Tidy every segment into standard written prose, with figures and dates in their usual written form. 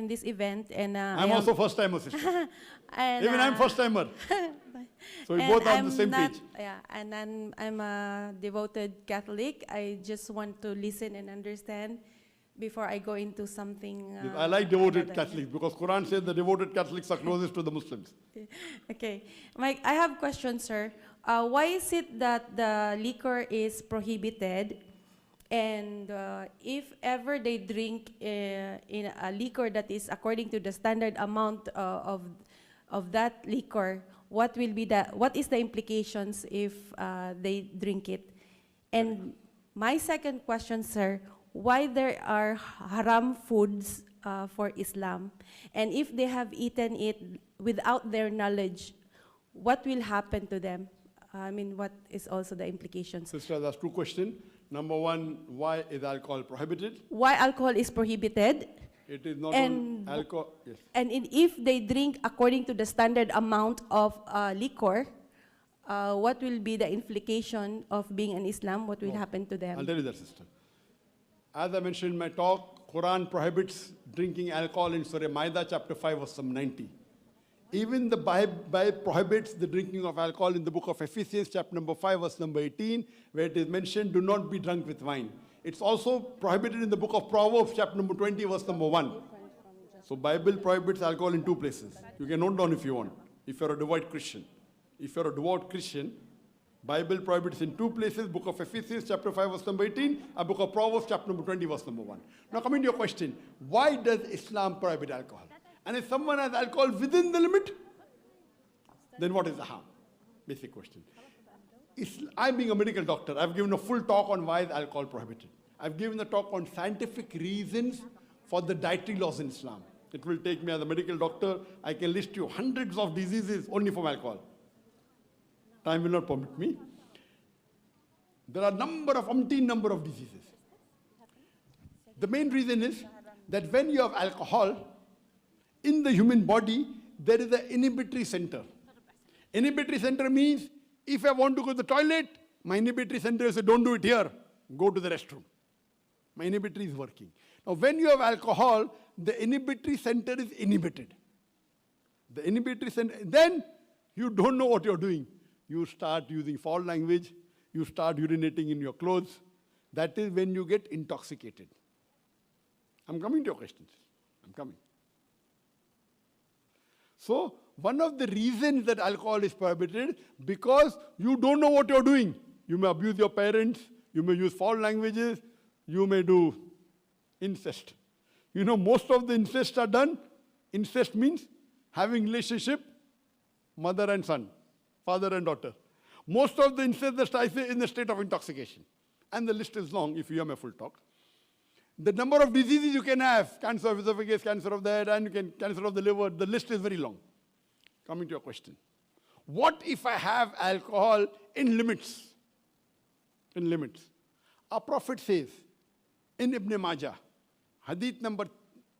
in this event, and I'm also first timer, sister. and, Even I'm first timer. So we and both are on I'm the same not, page. Yeah, and I'm a devoted Catholic. I just want to listen and understand before I go into something. I like devoted another. Catholics because Quran says the devoted Catholics are closest to the Muslims. Okay, Mike, I have a question, sir. Why is it that the liquor is prohibited, and if ever they drink in a liquor that is according to the standard amount of that liquor, what is the implications if they drink it? And my second question, sir, why there are haram foods for Islam, and if they have eaten it without their knowledge, what will happen to them? I mean, what is also the implications? Sister, that's two questions. Number one, why is alcohol prohibited? Why alcohol is prohibited? It is not And- only alcohol. Yes. And if they drink according to the standard amount of liquor, what will be the implication of being an Islam? What will happen to them? I'll tell you that, sister. As I mentioned in my talk, Quran prohibits drinking alcohol in Surah Maida, chapter 5, verse 90. Even the Bible prohibits the drinking of alcohol in the book of Ephesians, chapter number 5, verse number 18, where it is mentioned, do not be drunk with wine. It's also prohibited in the book of Proverbs, chapter number 20, verse number 1. So Bible prohibits alcohol in two places. You can note down if you want, if you're a devout Christian. If you're a devout Christian, Bible prohibits in two places, book of Ephesians, chapter 5, verse number 18, and book of Proverbs, chapter number 20, verse number 1. Now coming to your question, why does Islam prohibit alcohol? And if someone has alcohol within the limit, then what is the harm? Basic question. I, being a medical doctor, I've given a full talk on why is alcohol prohibited. I've given a talk on scientific reasons for the dietary laws in Islam. It will take me as a medical doctor, I can list you hundreds of diseases only from alcohol. Time will not permit me. There are umpteen number of diseases. The main reason is that when you have alcohol, in the human body, there is an inhibitory center. Inhibitory center means, if I want to go to the toilet, my inhibitory center says, don't do it here, go to the restroom. My inhibitory is working. Now, when you have alcohol, the inhibitory center is inhibited. The inhibitory center, then you don't know what you're doing. You start using foul language, you start urinating in your clothes. That is when you get intoxicated. I'm coming to your questions. I'm coming. So, one of the reasons that alcohol is prohibited, because you don't know what you're doing. You may abuse your parents, you may use foul languages, you may do incest. You know, most of the incest are done. Incest means having relationship, mother and son, father and daughter. Most of the incest that I say in the state of intoxication. And the list is long if you hear my full talk. The number of diseases you can have, cancer of esophagus, cancer of the head, and cancer of the liver, the list is very long. Coming to your question. What if I have alcohol in limits? In limits. Our Prophet says in Ibn Majah, hadith number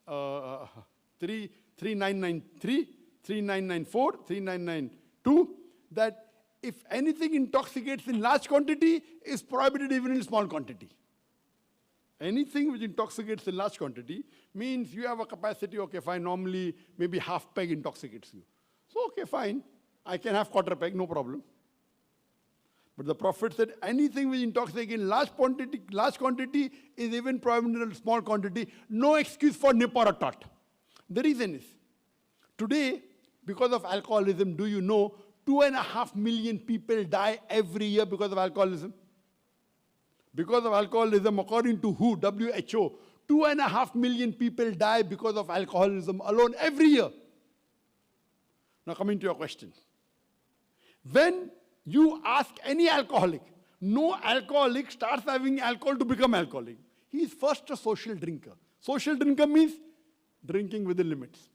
3993, 3994, 3992, that if anything intoxicates in large quantity, is prohibited even in small quantity. Anything which intoxicates in large quantity means you have a capacity, okay, fine, normally maybe half peg intoxicates you. So, okay, fine, I can have quarter peg, no problem. But the Prophet said anything which intoxicates in large quantity is even prohibited in small quantity, no excuse for nip or a tot. The reason is, today, because of alcoholism, do you know 2.5 million people die every year because of alcoholism? Because of alcoholism, according to WHO, 2.5 million people die because of alcoholism alone every year. Now coming to your question. When you ask any alcoholic, no alcoholic starts having alcohol to become alcoholic. He is first a social drinker. Social drinker means drinking within limits.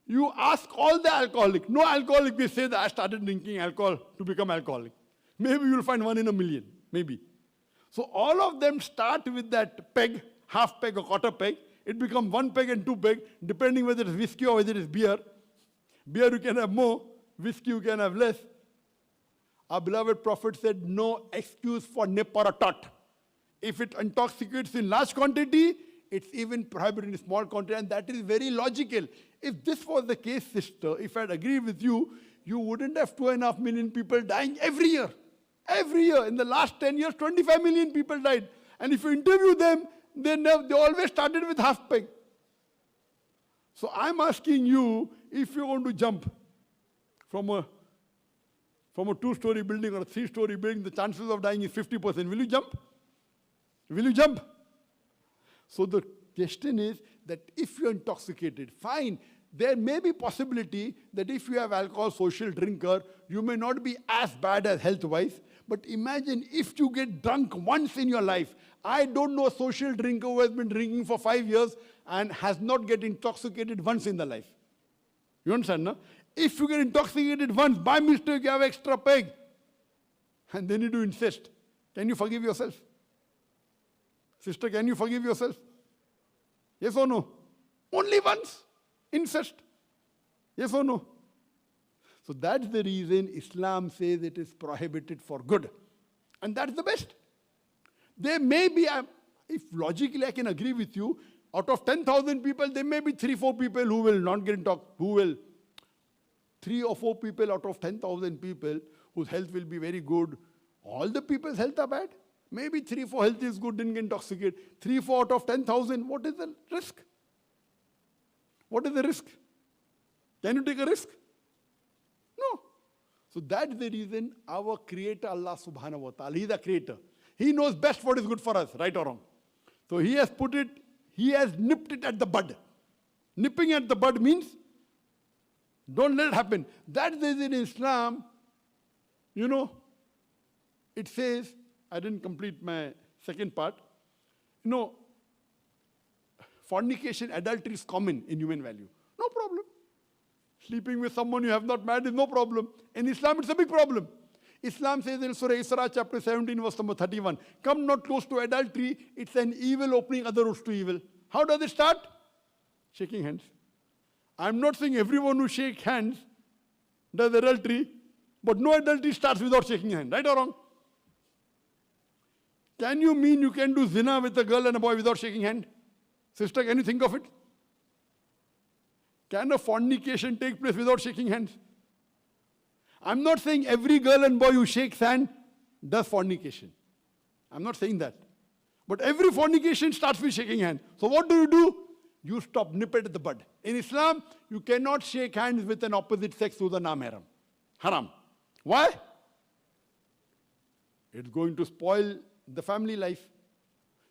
You ask all the alcoholic, no alcoholic will say that I started drinking alcohol to become alcoholic. Maybe you'll find one in a million, maybe. So all of them start with that peg, half peg or quarter peg. It becomes 1 peg and 2 peg, depending whether it's whiskey or whether it's beer. Beer you can have more, whiskey you can have less. Our beloved Prophet said, no excuse for nip or a tot. If it intoxicates in large quantity, It's even prohibited in small quantity, and that is very logical. If this was the case, sister, if I'd agree with you, you wouldn't have 2.5 million people dying every year. Every year. In the last 10 years, 25 million people died. And if you interview them, they always started with half peg. So I'm asking you, if you're going to jump from a 2-story building or a 3-story building, the chances of dying is 50%. Will you jump? Will you jump? So the question is that if you're intoxicated, fine. There may be possibility that if you have alcohol, social drinker, you may not be as bad as health-wise. But imagine if you get drunk once in your life. I don't know a social drinker who has been drinking for 5 years and has not get intoxicated once in their life. You understand, no? If you get intoxicated once, by mistake you have extra peg, and then you do incest, can you forgive yourself? Sister, can you forgive yourself? Yes or no? Only once. Incest. Yes or no? So that's the reason Islam says it is prohibited for good. And that's the best. There may be, if logically I can agree with you, out of 10,000 people, there may be 3-4 people who will not get intoxicated, 3 or 4 people out of 10,000 people whose health will be very good. All the people's health are bad. Maybe 3-4 health is good, didn't get intoxicated. 3-4 out of 10,000, what is the risk? What is the risk? Can you take a risk? No. So that's the reason our Creator, Allah subhanahu wa ta'ala, He is the Creator. He knows best what is good for us, right or wrong. So He has put it, He has nipped it at the bud. Nipping at the bud means, don't let it happen. That's the reason in Islam, you know, it says, I didn't complete my second part. You know, fornication, adultery is common in human value. No problem. Sleeping with someone you have not married is no problem. In Islam, it's a big problem. Islam says in Surah Isra, chapter 17, verse number 31, come not close to adultery. It's an evil opening other roads to evil. How does it start? Shaking hands. I'm not saying everyone who shakes hands does adultery, but no adultery starts without shaking hands. Right or wrong? Can you mean you can do zina with a girl and a boy without shaking hand? Sister, can you think of it? Can a fornication take place without shaking hands? I'm not saying every girl and boy who shakes hand does fornication. I'm not saying that. But every fornication starts with shaking hands. So what do? You stop, nip it at the bud. In Islam, you cannot shake hands with an opposite sex who's a non-haram. Haram. Why? It's going to spoil the family life.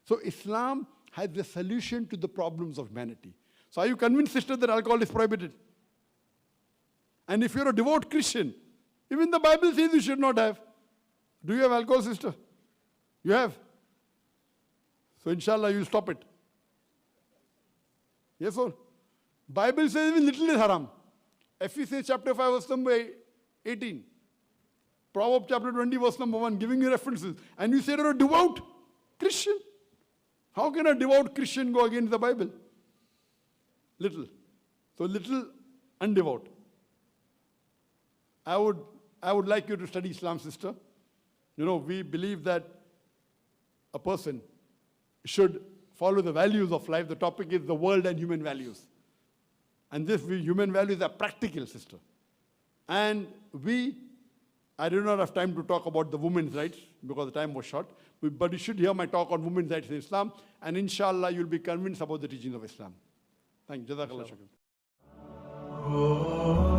So Islam has the solution to the problems of humanity. So are you convinced, sister, that alcohol is prohibited? And if you're a devout Christian, even the Bible says you should not have. Do you have alcohol, sister? You have. So inshallah you'll stop it. Yes or? Bible says even little is haram. Ephesians chapter 5 verse number 18. Proverbs chapter 20 verse number 1, giving you references. And you say you're a devout Christian. How can a devout Christian go against the Bible? Little. So little, undevout. I would like you to study Islam, sister. You know, we believe that a person should follow the values of life. The topic is the world and human values. And these human values are practical, sister. And I do not have time to talk about the women's rights because the time was short. But you should hear my talk on women's rights in Islam. And inshallah, you'll be convinced about the teachings of Islam. Thank you. Jazakallah shukran.